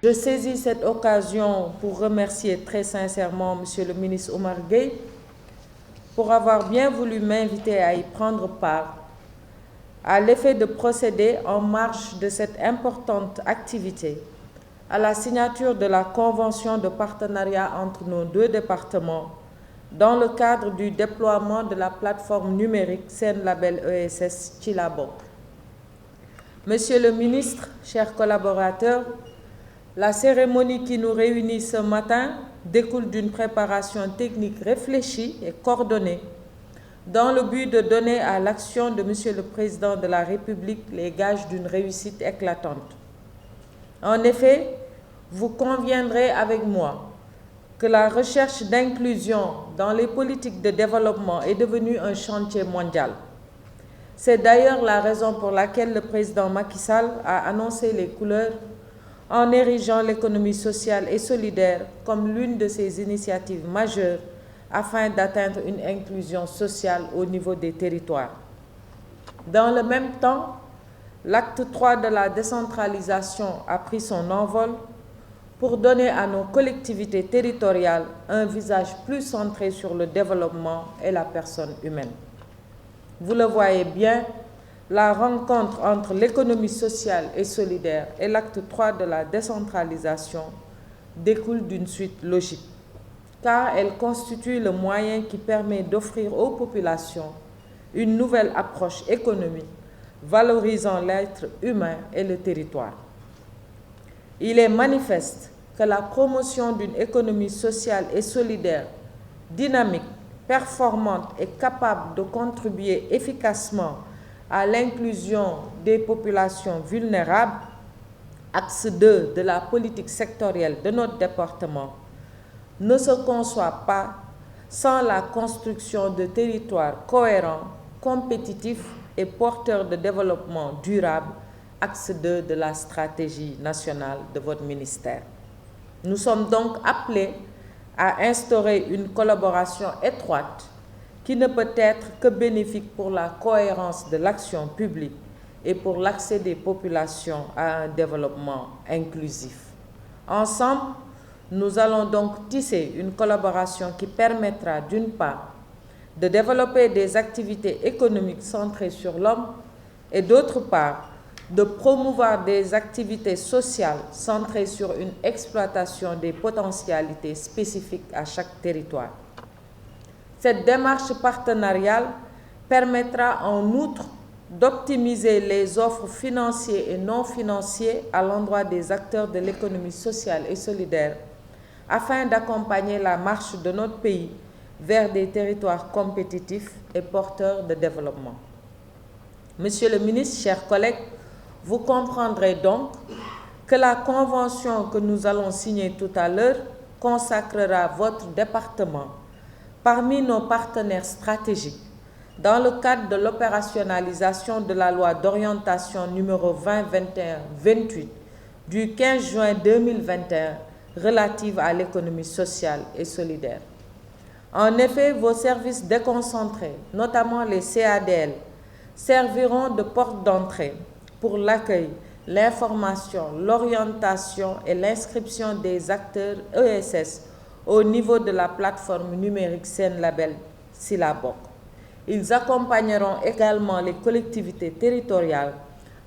Je saisis cette occasion pour remercier très sincèrement Monsieur le ministre Oumar Gueye pour avoir bien voulu m'inviter à y prendre part, à l'effet de procéder en marge de cette importante activité à la signature de la convention de partenariat entre nos deux départements dans le cadre du déploiement de la plateforme numérique Sen Label ESS ci la bokk. Monsieur le ministre, chers collaborateurs, la cérémonie qui nous réunit ce matin découle d'une préparation technique réfléchie et coordonnée dans le but de donner à l'action de Monsieur le Président de la République les gages d'une réussite éclatante. En effet, vous conviendrez avec moi que la recherche d'inclusion dans les politiques de développement est devenue un chantier mondial. C'est d'ailleurs la raison pour laquelle le président Macky Sall a annoncé les couleurs en érigeant l'économie sociale et solidaire comme l'une de ses initiatives majeures afin d'atteindre une inclusion sociale au niveau des territoires. Dans le même temps, l'acte 3 de la décentralisation a pris son envol pour donner à nos collectivités territoriales un visage plus centré sur le développement et la personne humaine. Vous le voyez bien, la rencontre entre l'économie sociale et solidaire et l'acte 3 de la décentralisation découle d'une suite logique, car elle constitue le moyen qui permet d'offrir aux populations une nouvelle approche économique valorisant l'être humain et le territoire. Il est manifeste que la promotion d'une économie sociale et solidaire, dynamique, performante et capable de contribuer efficacement à l'inclusion des populations vulnérables, axe 2 de la politique sectorielle de notre département, ne se conçoit pas sans la construction de territoires cohérents, compétitifs et porteurs de développement durable, axe 2 de la stratégie nationale de votre ministère. Nous sommes donc appelés à instaurer une collaboration étroite qui ne peut être que bénéfique pour la cohérence de l'action publique et pour l'accès des populations à un développement inclusif. Ensemble, nous allons donc tisser une collaboration qui permettra d'une part de développer des activités économiques centrées sur l'homme et d'autre part de promouvoir des activités sociales centrées sur une exploitation des potentialités spécifiques à chaque territoire. Cette démarche partenariale permettra en outre d'optimiser les offres financières et non financières à l'endroit des acteurs de l'économie sociale et solidaire afin d'accompagner la marche de notre pays vers des territoires compétitifs et porteurs de développement. Monsieur le ministre, chers collègues, vous comprendrez donc que la convention que nous allons signer tout à l'heure consacrera votre département parmi nos partenaires stratégiques dans le cadre de l'opérationnalisation de la loi d'orientation numéro 2021-28 du 15 juin 2021 relative à l'économie sociale et solidaire. En effet, vos services déconcentrés, notamment les CADL, serviront de porte d'entrée pour l'accueil, l'information, l'orientation et l'inscription des acteurs ESS au niveau de la plateforme numérique Sen Label ci la bokk. Ils accompagneront également les collectivités territoriales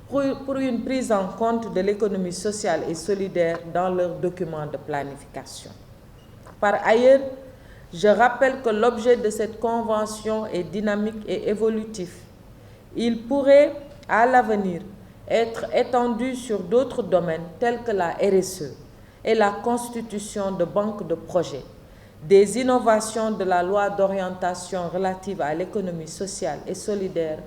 pour une prise en compte de l'économie sociale et solidaire dans leurs documents de planification. Par ailleurs, je rappelle que l'objet de cette convention est dynamique et évolutif. Il pourrait, à l'avenir, être étendu sur d'autres domaines tels que la RSE et la constitution de banques de projets, des innovations de la loi d'orientation relative à l'économie sociale et solidaire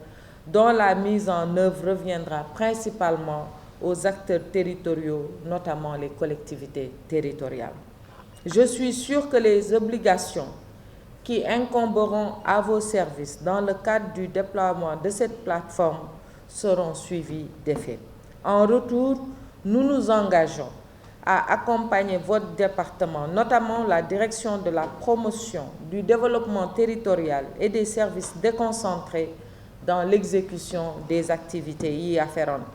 dont la mise en œuvre reviendra principalement aux acteurs territoriaux, notamment les collectivités territoriales. Je suis sûre que les obligations qui incomberont à vos services dans le cadre du déploiement de cette plateforme seront suivies d'effet. En retour, nous nous engageons à accompagner votre département, notamment la direction de la promotion, du développement territorial et des services déconcentrés dans l'exécution des activités y afférentes.